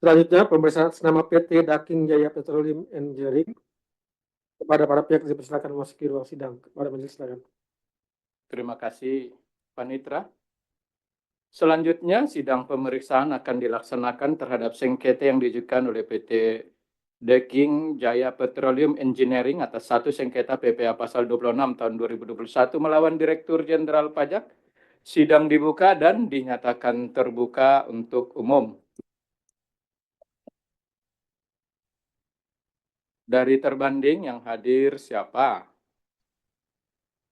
Selanjutnya, pemeriksaan atas nama PT Daking Jaya Petroleum Engineering. Kepada para pihak dipersilakan memasuki ruang sidang. Kepada majelis silakan. Terima kasih, Panitra. Selanjutnya, sidang pemeriksaan akan dilaksanakan terhadap sengketa yang diajukan oleh PT Daking Jaya Petroleum Engineering atas satu sengketa PPA pasal 26 tahun 2021 melawan Direktur Jenderal Pajak. Sidang dibuka dan dinyatakan terbuka untuk umum. Dari terbanding yang hadir siapa?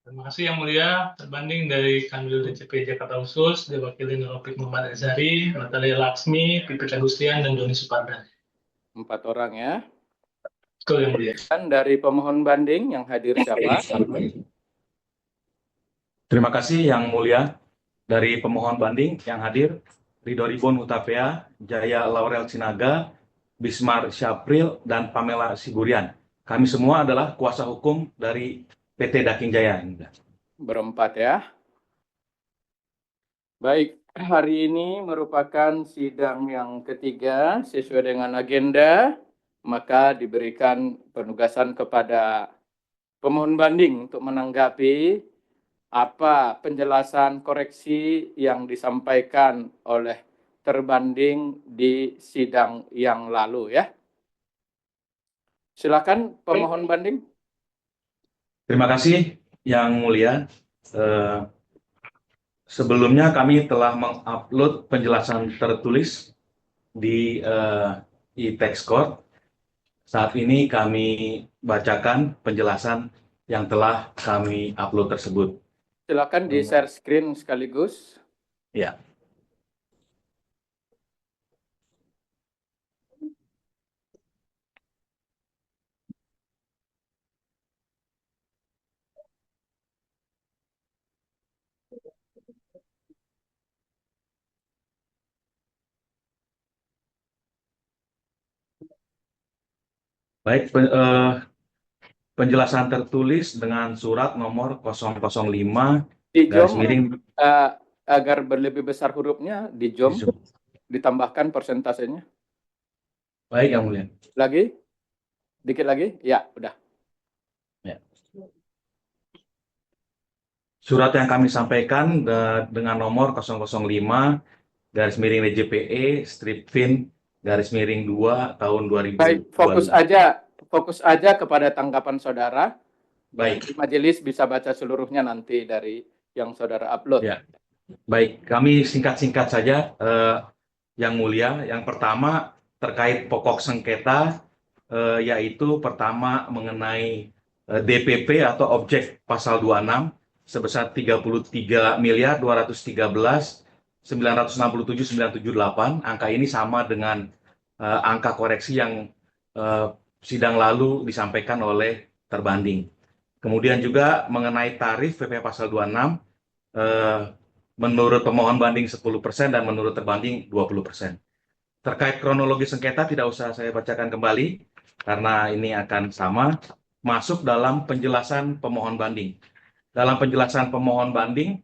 Terima kasih Yang Mulia. Terbanding dari Kanwil DCP Jakarta Khusus, diwakili Nurofik Muhammad Azhari, Natalia Laksmi, Pipit Agustian, dan Doni Suparda. 4 orang ya. Betul Yang Mulia. Dan dari pemohon banding yang hadir siapa? Terima kasih Yang Mulia. Dari pemohon banding yang hadir, Ridho Ribon Hutapea, Jaya Laurel Sinaga, Bismar Syapril, dan Pamela Sigurian. Kami semua adalah kuasa hukum dari PT Daking Jaya. Berempat ya. Baik, hari ini merupakan sidang yang ketiga sesuai dengan agenda, maka diberikan penugasan kepada pemohon banding untuk menanggapi apa penjelasan koreksi yang disampaikan oleh terbanding di sidang yang lalu ya. Silakan pemohon banding. Terima kasih Yang Mulia. Sebelumnya kami telah mengupload penjelasan tertulis di e-Tax Court. Saat ini kami bacakan penjelasan yang telah kami upload tersebut. Silakan di share screen sekaligus. Ya. Baik, penjelasan tertulis dengan surat nomor 005 Di garis jom miring agar berlebih besar hurufnya, di jom ditambahkan persentasenya. Baik Yang Mulia. Lagi? Dikit lagi? Ya, udah. Ya. Surat yang kami sampaikan dengan nomor 005 garis miring DJPE strip fin garis miring 2 tahun 2020. Baik, fokus aja kepada tanggapan saudara. Baik. Majelis bisa baca seluruhnya nanti dari yang saudara upload. Ya. Baik, kami singkat-singkat saja Yang Mulia. Yang pertama terkait pokok sengketa, yaitu pertama mengenai DPP atau objek pasal 26 sebesar 33.213.967.978. Angka ini sama dengan angka koreksi yang sidang lalu disampaikan oleh terbanding. Kemudian juga mengenai tarif PPh pasal 26, menurut pemohon banding 10% dan menurut terbanding 20%. Terkait kronologi sengketa tidak usah saya bacakan kembali karena ini akan sama masuk dalam penjelasan pemohon banding. Dalam penjelasan pemohon banding,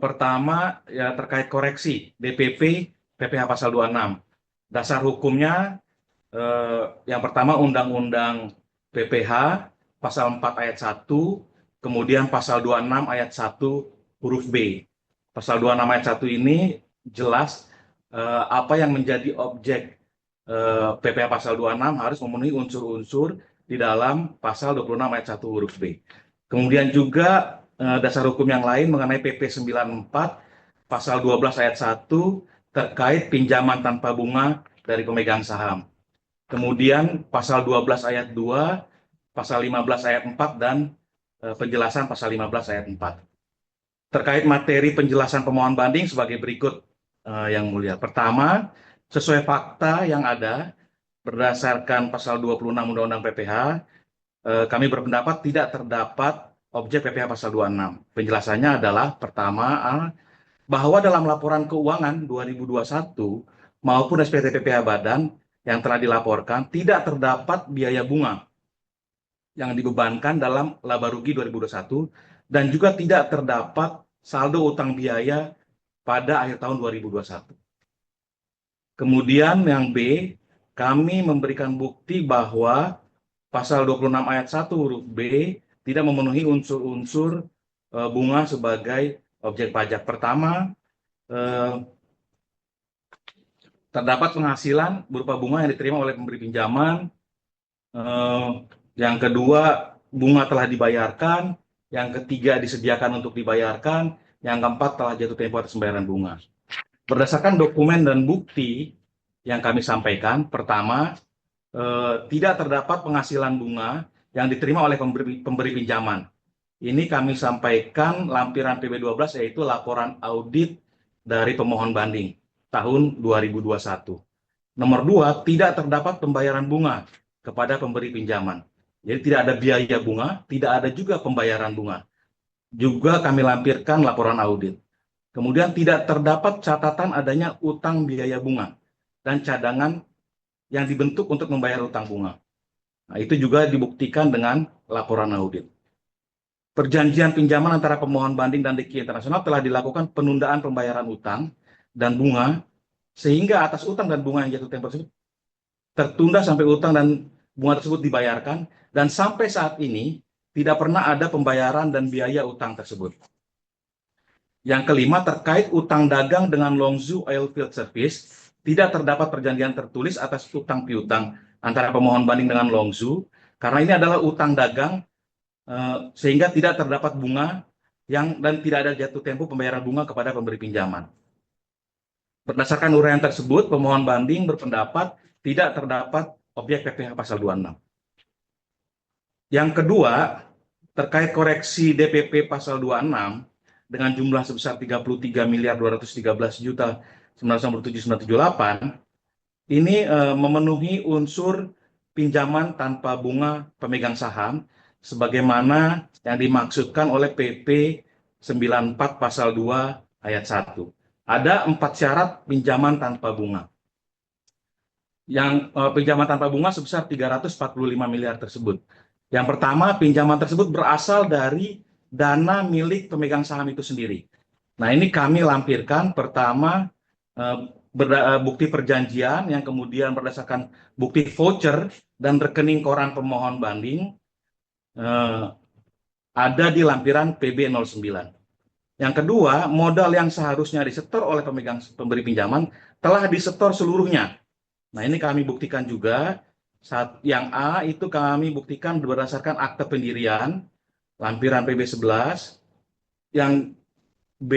pertama ya terkait koreksi DPP PPh pasal 26. Dasar hukumnya yang pertama Undang-Undang PPh pasal 4 ayat 1, kemudian pasal 26 ayat 1 huruf B. Pasal 26 ayat 1 ini jelas apa yang menjadi objek PPh pasal 26 harus memenuhi unsur-unsur di dalam pasal 26 ayat 1 huruf B. Kemudian juga dasar hukum yang lain mengenai PP 94 pasal 12 ayat 1 terkait pinjaman tanpa bunga dari pemegang saham. Kemudian pasal 12 ayat 2, pasal 15 ayat 4 dan penjelasan pasal 15 ayat 4. Terkait materi penjelasan pemohon banding sebagai berikut Yang Mulia. Pertama, sesuai fakta yang ada berdasarkan pasal 26 Undang-Undang PPh, kami berpendapat tidak terdapat objek PPh pasal 26. Penjelasannya adalah pertama, bahwa dalam laporan keuangan 2021 maupun SPT PPh Badan yang telah dilaporkan tidak terdapat biaya bunga yang dibebankan dalam laba rugi 2021 dan juga tidak terdapat saldo utang biaya pada akhir tahun 2021. Kemudian yang B, kami memberikan bukti bahwa pasal 26 ayat 1 huruf B tidak memenuhi unsur-unsur bunga sebagai objek pajak. Pertama, terdapat penghasilan berupa bunga yang diterima oleh pemberi pinjaman. Yang kedua, bunga telah dibayarkan. Yang ketiga, disediakan untuk dibayarkan. Yang keempat, telah jatuh tempo atas pembayaran bunga. Berdasarkan dokumen dan bukti yang kami sampaikan, pertama, tidak terdapat penghasilan bunga yang diterima oleh pemberi pinjaman. Ini kami sampaikan lampiran PB12, yaitu laporan audit dari pemohon banding tahun 2021. Nomor 2, tidak terdapat pembayaran bunga kepada pemberi pinjaman. Jadi tidak ada biaya bunga, tidak ada juga pembayaran bunga. Juga kami lampirkan laporan audit. Kemudian tidak terdapat catatan adanya utang biaya bunga dan cadangan yang dibentuk untuk membayar utang bunga. Nah, itu juga dibuktikan dengan laporan audit. Perjanjian pinjaman antara pemohon banding dan DKI Internasional telah dilakukan penundaan pembayaran utang dan bunga, sehingga atas utang dan bunga yang jatuh tempo tersebut tertunda sampai utang dan bunga tersebut dibayarkan, dan sampai saat ini tidak pernah ada pembayaran dan biaya utang tersebut. Yang kelima, terkait utang dagang dengan Longzhou Oilfield Service, tidak terdapat perjanjian tertulis atas utang piutang antara pemohon banding dengan Longzhou, karena ini adalah utang dagang, sehingga tidak terdapat bunga dan tidak ada jatuh tempo pembayaran bunga kepada pemberi pinjaman. Berdasarkan uraian tersebut, pemohon banding berpendapat tidak terdapat objek PPh pasal 26. Yang kedua, terkait koreksi DPP pasal 26 dengan jumlah sebesar 33.213.997.978, ini memenuhi unsur pinjaman tanpa bunga pemegang saham sebagaimana yang dimaksudkan oleh PP 94 pasal 2 ayat 1. Ada 4 syarat pinjaman tanpa bunga. Yang pinjaman tanpa bunga sebesar 345 miliar tersebut. Yang pertama, pinjaman tersebut berasal dari dana milik pemegang saham itu sendiri. Nah, ini kami lampirkan pertama bukti perjanjian yang kemudian berdasarkan bukti voucher dan rekening koran pemohon banding ada di lampiran PB09. Yang kedua, modal yang seharusnya disetor oleh pemberi pinjaman telah disetor seluruhnya. Nah, ini kami buktikan juga. Yang A itu kami buktikan berdasarkan akte pendirian, lampiran PB11. Yang B,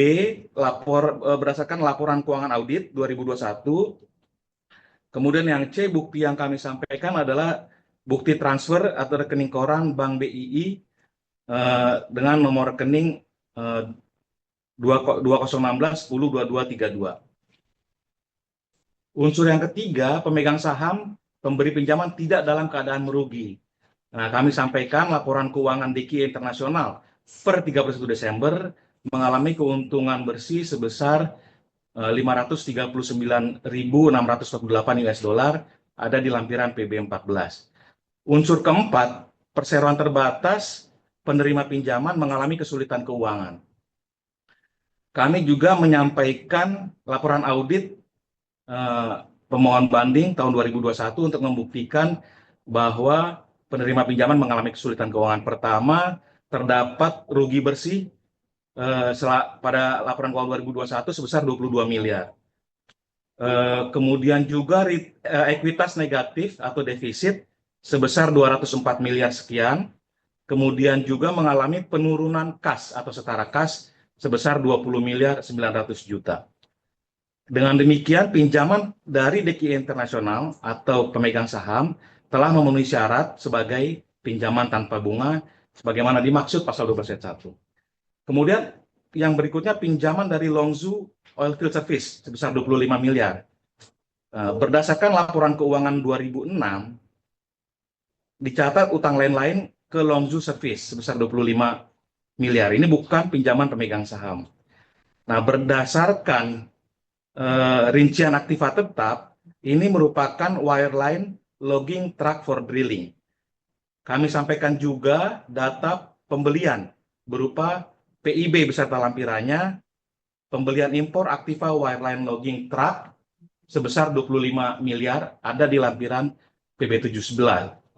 berdasarkan laporan keuangan audit 2021. Kemudian yang C, bukti yang kami sampaikan adalah bukti transfer atau rekening koran Bank BII dengan nomor rekening 2016-10-2232. Unsur yang ketiga, pemegang saham pemberi pinjaman tidak dalam keadaan merugi. Nah, kami sampaikan laporan keuangan DKI Internasional per 31 Desember mengalami keuntungan bersih sebesar 539.648 US dollar ada di lampiran PB14. Unsur keempat, perseroan terbatas penerima pinjaman mengalami kesulitan keuangan. Kami juga menyampaikan laporan audit pemohon banding tahun 2021 untuk membuktikan bahwa penerima pinjaman mengalami kesulitan keuangan. Pertama, terdapat rugi bersih pada laporan keuangan 2021 sebesar 22 miliar. Kemudian juga ekuitas negatif atau defisit sebesar 204 miliar sekian. Kemudian juga mengalami penurunan kas atau setara kas sebesar 20 miliar 900 juta. Dengan demikian, pinjaman dari DKI Internasional atau pemegang saham telah memenuhi syarat sebagai pinjaman tanpa bunga sebagaimana dimaksud pasal 12 ayat 1. Kemudian yang berikutnya pinjaman dari Longzhou Oilfield Service sebesar 25 miliar. Berdasarkan laporan keuangan 2006, dicatat utang lain-lain ke Longzhou Service sebesar 25 miliar. Ini bukan pinjaman pemegang saham. Nah, berdasarkan rincian aktiva tetap, ini merupakan wireline logging truck for drilling. Kami sampaikan juga data pembelian berupa PIB beserta lampirannya, pembelian impor aktiva wireline logging truck sebesar 25 miliar ada di lampiran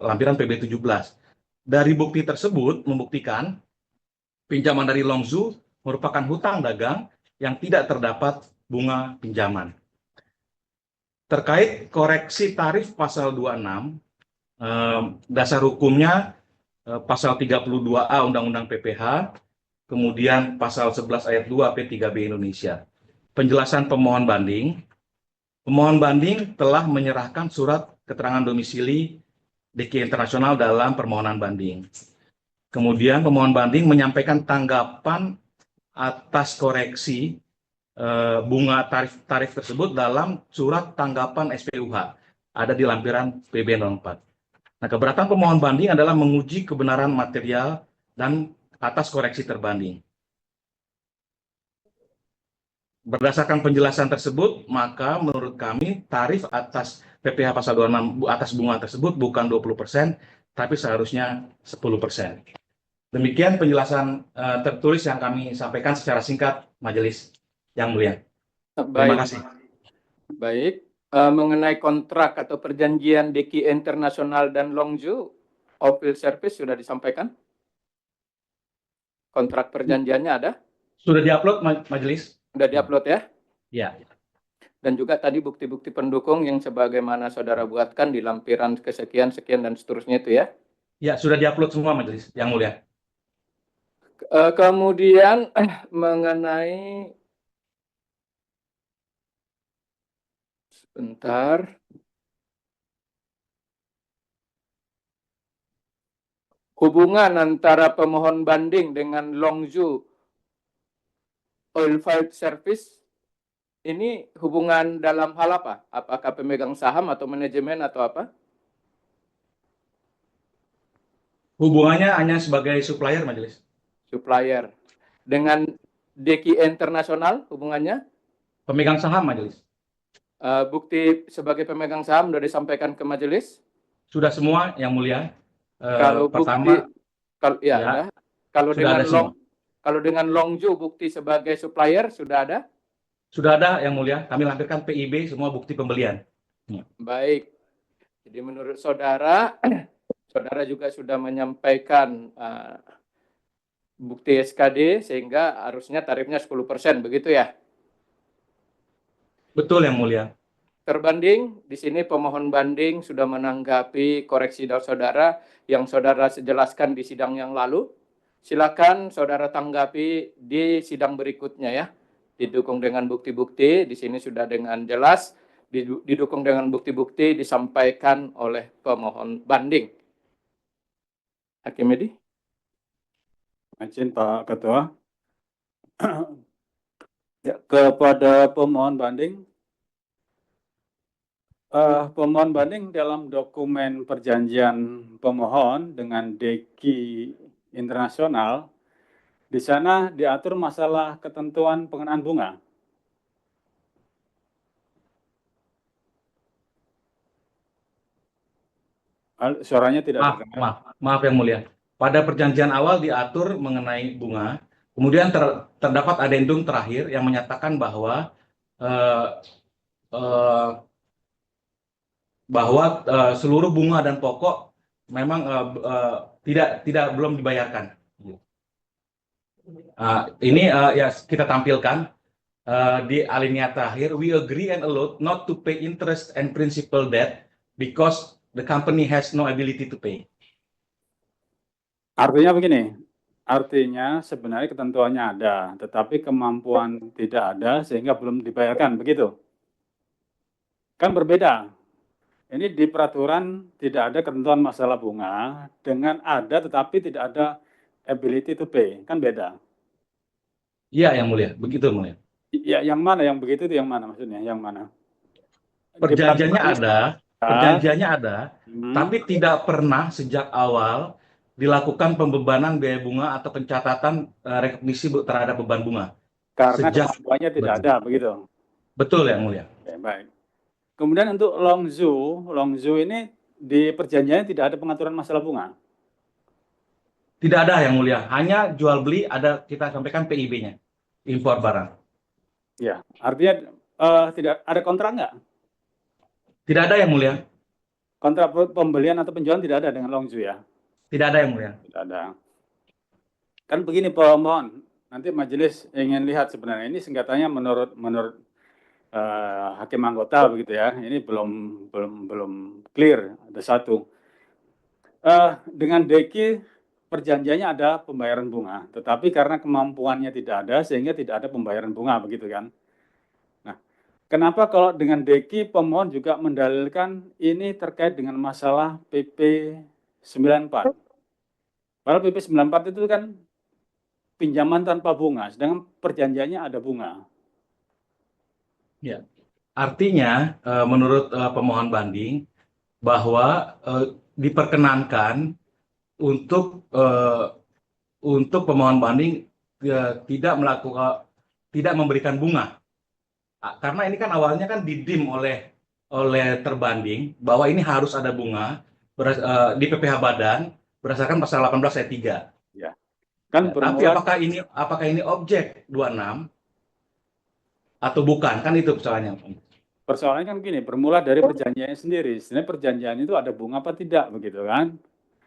lampiran PB17. Dari bukti tersebut membuktikan pinjaman dari Longzhu merupakan hutang dagang yang tidak terdapat bunga pinjaman. Terkait koreksi tarif pasal 26, dasar hukumnya pasal 32A Undang-Undang PPH, kemudian pasal 11 ayat 2 P3B Indonesia. Penjelasan pemohon banding telah menyerahkan surat keterangan domisili DKI Internasional dalam permohonan banding. Kemudian pemohon banding menyampaikan tanggapan atas koreksi bunga tarif tersebut dalam surat tanggapan SPUH ada di lampiran PB04. Nah, keberatan pemohon banding adalah menguji kebenaran material dan atas koreksi terbanding. Berdasarkan penjelasan tersebut, maka menurut kami tarif atas PPH pasal 26 atas bunga tersebut bukan 20%, tapi seharusnya 10%. Demikian penjelasan tertulis yang kami sampaikan secara singkat, Majelis yang mulia. Terima kasih. Baik. Mengenai kontrak atau perjanjian DKI Internasional dan Longzhu, Oilfield Service sudah disampaikan? Kontrak perjanjiannya ada? Sudah diupload, Majelis? Sudah diupload ya? Ya. Dan juga tadi bukti-bukti pendukung yang sebagaimana saudara buatkan di lampiran kesekian, sekian, dan seterusnya itu ya? Ya, sudah diupload semua, Majelis yang mulia. Kemudian mengenai sebentar. Hubungan antara pemohon banding dengan Longzhu Oilfield Service ini hubungan dalam hal apa? Apakah pemegang saham atau manajemen atau apa? Hubungannya hanya sebagai supplier, Majelis. Supplier. Dengan DKI Internasional hubungannya? Pemegang saham, Majelis. Bukti sebagai pemegang saham sudah disampaikan ke majelis? Sudah semua, yang mulia. Kalau Pertama, bukti, ya, kalau sudah ada semua. kalau dengan Longzhu bukti sebagai supplier sudah ada? Sudah ada, yang mulia. Kami lampirkan PIB semua bukti pembelian. Baik. Jadi menurut saudara, saudara juga sudah menyampaikan bukti SKD sehingga harusnya tarifnya 10%, begitu ya? Betul, yang mulia. Terbanding, di sini pemohon banding sudah menanggapi koreksi dari saudara yang saudara jelaskan di sidang yang lalu. Silakan saudara tanggapi di sidang berikutnya ya. Didukung dengan bukti-bukti, di sini sudah dengan jelas, didukung dengan bukti-bukti disampaikan oleh pemohon banding. Hakim Edi. Izin Pak Ketua. Ya, kepada pemohon banding, pemohon banding dalam dokumen perjanjian pemohon dengan DKI Internasional, di sana diatur masalah ketentuan pengenaan bunga. Suaranya tidak terdengar. Maaf yang mulia. Pada perjanjian awal diatur mengenai bunga, kemudian terdapat adendum terakhir yang menyatakan bahwa seluruh bunga dan pokok memang belum dibayarkan. Ini ya kita tampilkan di alinea terakhir. We agree and allowed not to pay interest and principal debt because the company has no ability to pay. Artinya begini, artinya sebenarnya ketentuannya ada, tetapi kemampuan tidak ada sehingga belum dibayarkan, begitu? Kan berbeda. Ini di peraturan tidak ada ketentuan masalah bunga, dengan ada tetapi tidak ada ability to pay, kan beda. Iya, yang mulia, begitu mulia. Ya, yang mana yang begitu itu yang mana maksudnya? Yang mana? Perjanjiannya ada, tapi tidak pernah sejak awal dilakukan pembebanan biaya bunga atau pencatatan rekognisi terhadap beban bunga. Karena kemampuannya tidak ada, begitu? Betul, yang mulia. Oke, baik. Kemudian untuk Longzhu ini di perjanjiannya tidak ada pengaturan masalah bunga? Tidak ada, yang mulia. Hanya jual beli ada, kita sampaikan PIB-nya, impor barang. Ya, artinya tidak ada kontrak nggak? Tidak ada yang mulia. Kontrak pembelian atau penjualan tidak ada dengan Longzhu ya? Tidak ada yang mulia. Tidak ada. Kan begini pemohon, nanti majelis ingin lihat sebenarnya ini sengketanya menurut hakim anggota begitu ya. Ini belum clear. Ada satu. Dengan Deki perjanjiannya ada pembayaran bunga, tetapi karena kemampuannya tidak ada sehingga tidak ada pembayaran bunga begitu kan. Nah, kenapa kalau dengan Deki pemohon juga mendalilkan ini terkait dengan masalah PP 94? Padahal PP 94 itu kan pinjaman tanpa bunga, sedangkan perjanjiannya ada bunga. Ya. Artinya, menurut pemohon banding, bahwa diperkenankan untuk pemohon banding tidak memberikan bunga. Karena ini kan awalnya kan didim oleh terbanding bahwa ini harus ada bunga di PPh Badan berdasarkan pasal 18 ayat 3. Ya. Kan Ya, tapi apakah ini objek 26 atau bukan? Kan itu persoalannya. Persoalannya kan gini, bermula dari perjanjiannya sendiri. Sebenarnya perjanjian itu ada bunga apa tidak begitu kan?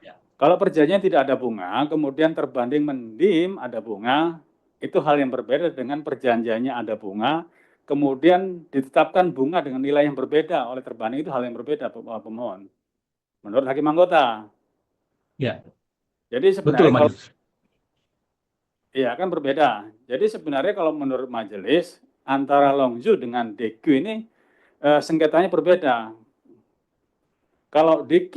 Ya. Kalau perjanjian tidak ada bunga, kemudian terbanding mendim ada bunga, itu hal yang berbeda dengan perjanjiannya ada bunga, kemudian ditetapkan bunga dengan nilai yang berbeda oleh terbanding, itu hal yang berbeda pemohon. Menurut hakim anggota. Ya. Jadi Betul, sebenarnya Majelis. iya kan berbeda. Jadi sebenarnya kalau menurut majelis antara Longzhu dengan DQ ini sengketanya berbeda. Kalau DQ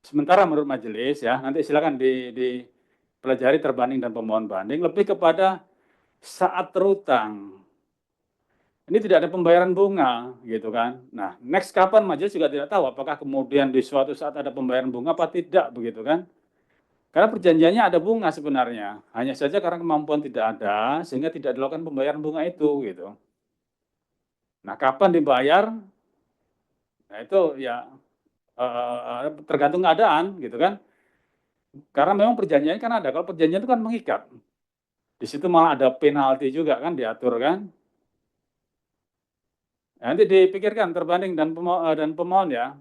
sementara menurut majelis ya, nanti silakan dipelajari terbanding dan pemohon banding lebih kepada saat terutang. Ini tidak ada pembayaran bunga gitu kan. Nah, next kapan majelis juga tidak tahu apakah kemudian di suatu saat ada pembayaran bunga apa tidak begitu kan. Karena perjanjiannya ada bunga sebenarnya. Hanya saja karena kemampuan tidak ada, sehingga tidak dilakukan pembayaran bunga itu, gitu. Nah, kapan dibayar? Nah, itu ya tergantung keadaan, gitu kan. Karena memang perjanjiannya kan ada. Kalau perjanjian itu kan mengikat. Di situ malah ada penalti juga kan, diatur kan. Nah, nanti dipikirkan terbanding dan pemohon ya.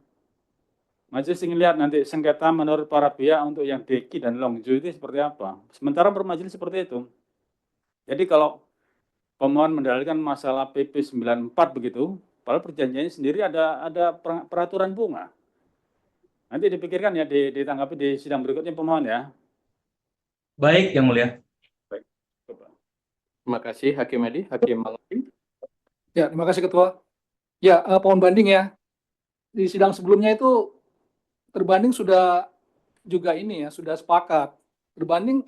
Majelis ingin lihat nanti sengketa menurut para pihak untuk yang Deki dan Longzhu itu seperti apa. Sementara bermajelis seperti itu. Jadi kalau pemohon mendalilkan masalah PP 94 begitu, padahal perjanjiannya sendiri ada peraturan bunga. Nanti dipikirkan ya, ditanggapi di sidang berikutnya pemohon ya. Baik, Yang Mulia. Baik. Coba. Terima kasih Hakim Edi, Hakim Mangapi. Ya, terima kasih Ketua. Ya, pohon banding ya. Di sidang sebelumnya itu terbanding sudah juga ini ya, sudah sepakat. Terbanding,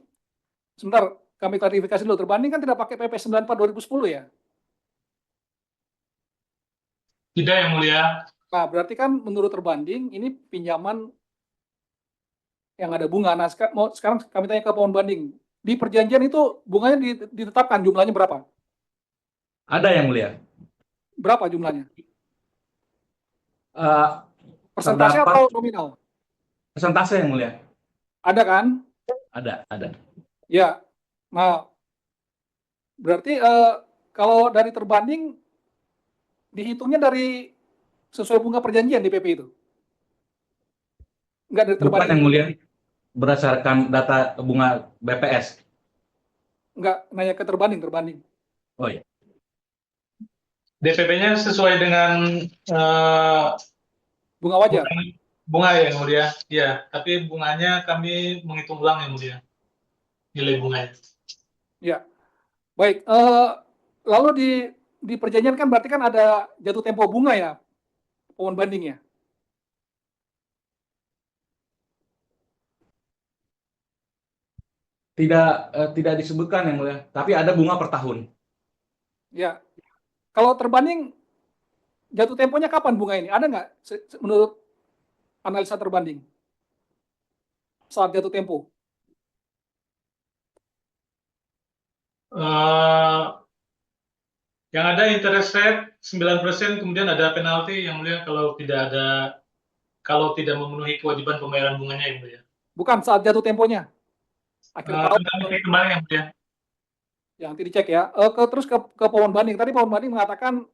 sebentar kami klarifikasi dulu, terbanding kan tidak pakai PP 94 2010 ya? Tidak, Yang Mulia. Nah, berarti kan menurut terbanding ini pinjaman yang ada bunga. Nah, sekarang kami tanya ke pohon banding. Di perjanjian itu bunganya ditetapkan jumlahnya berapa? Ada, Yang Mulia. Berapa jumlahnya? Persentase Terdapat atau nominal? persentase, Yang Mulia. Ada kan? Ada. Ya. Nah, berarti kalau dari terbanding dihitungnya dari sesuai bunga perjanjian di PP itu? Enggak dari Bukan, terbanding? Yang Mulia. Berdasarkan data bunga BPS. Enggak, nanya ke terbanding. Oh iya. DPP-nya sesuai dengan Bunga wajar. bunga ya, Yang Mulia. Ya, tapi bunganya kami menghitung ulang, Yang Mulia. Nilai bunganya. Ya. Baik, lalu di perjanjian kan berarti kan ada jatuh tempo bunga ya, pohon bandingnya. Tidak disebutkan, Yang Mulia. Tapi ada bunga per tahun. Ya, kalau terbanding jatuh temponya kapan bunga ini? Ada nggak menurut analisa terbanding saat jatuh tempo? Yang ada interest rate 9%, kemudian ada penalti, Yang Mulia, kalau tidak memenuhi kewajiban pembayaran bunganya, Yang Mulia. Bukan saat jatuh temponya. Akhir tahun. Kembali, Yang Mulia. Yang nanti dicek ya. Terus ke pohon banding. Tadi pohon banding mengatakan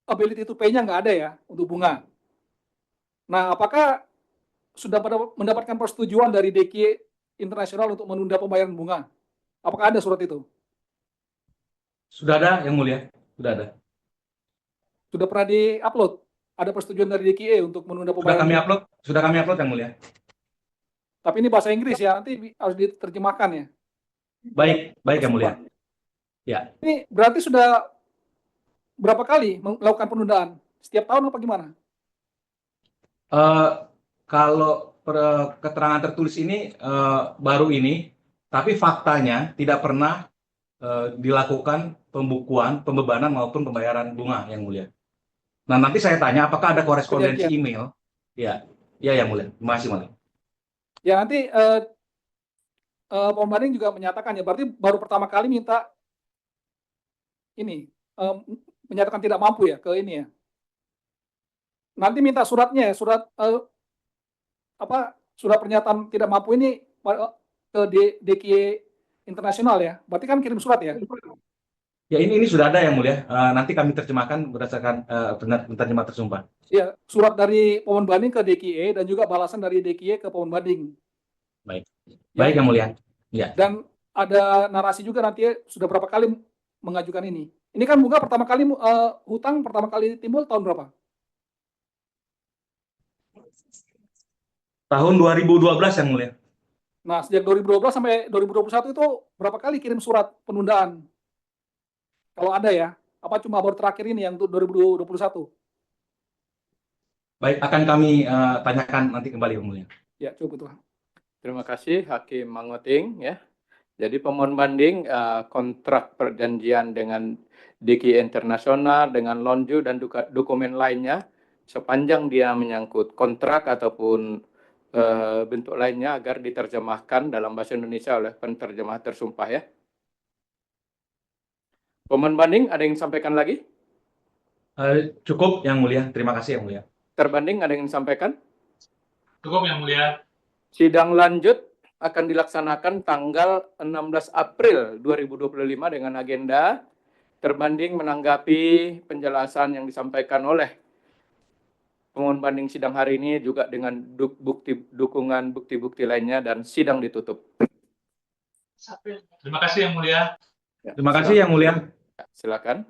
ability to pay-nya nggak ada ya untuk bunga. Nah, apakah sudah mendapatkan persetujuan dari DKI Internasional untuk menunda pembayaran bunga? Apakah ada surat itu? Sudah ada, Yang Mulia. Sudah ada. Sudah pernah di-upload? Ada persetujuan dari DKI untuk menunda Sudah pembayaran kami bunga? upload, sudah kami upload, Yang Mulia. Tapi ini bahasa Inggris ya, nanti harus diterjemahkan ya. Baik, baik Yang Mulia. Ya. Ini berarti sudah berapa kali melakukan penundaan? Setiap tahun apa gimana? Kalau keterangan tertulis ini baru ini, tapi faktanya tidak pernah dilakukan pembebanan maupun pembayaran bunga, Yang Mulia. Nah, nanti saya tanya apakah ada korespondensi email? Ya, ya Yang Mulia. Terima kasih, Mulia. Ya nanti pembanding juga menyatakan ya, berarti baru pertama kali minta ini menyatakan tidak mampu ya ke ini ya. Nanti minta suratnya ya, surat surat pernyataan tidak mampu ini ke DKI Internasional ya. Berarti kan kirim surat ya. Ya, ini sudah ada Yang Mulia. Nanti kami terjemahkan berdasarkan penerjemah tersumpah. Ya, surat dari pemohon banding ke DKI dan juga balasan dari DKI ke pemohon banding. Baik. Ya. Baik Yang Mulia. Ya. Dan ada narasi juga nanti sudah berapa kali mengajukan ini. Ini kan bunga pertama kali hutang pertama kali timbul tahun berapa? Tahun 2012 Yang Mulia. Nah, sejak 2012 sampai 2021 itu berapa kali kirim surat penundaan? Kalau ada ya, apa cuma baru terakhir ini yang untuk 2021? Baik, akan kami tanyakan nanti kembali Yang Mulia. Ya, cukup Tuhan. Terima kasih Hakim Mangoting ya. Jadi pemohon banding kontrak perjanjian dengan DKI Internasional, dengan Lonju dan dokumen lainnya sepanjang dia menyangkut kontrak ataupun bentuk lainnya agar diterjemahkan dalam bahasa Indonesia oleh penerjemah tersumpah ya. Pemohon banding ada yang sampaikan lagi? Cukup Yang Mulia. Terima kasih Yang Mulia. Terbanding ada yang sampaikan? Cukup Yang Mulia. Sidang lanjut akan dilaksanakan tanggal 16 April 2025 dengan agenda terbanding menanggapi penjelasan yang disampaikan oleh pemohon banding sidang hari ini juga dengan dukungan bukti-bukti lainnya dan sidang ditutup. Terima kasih Yang Mulia. Ya, Terima kasih Yang Mulia. silakan.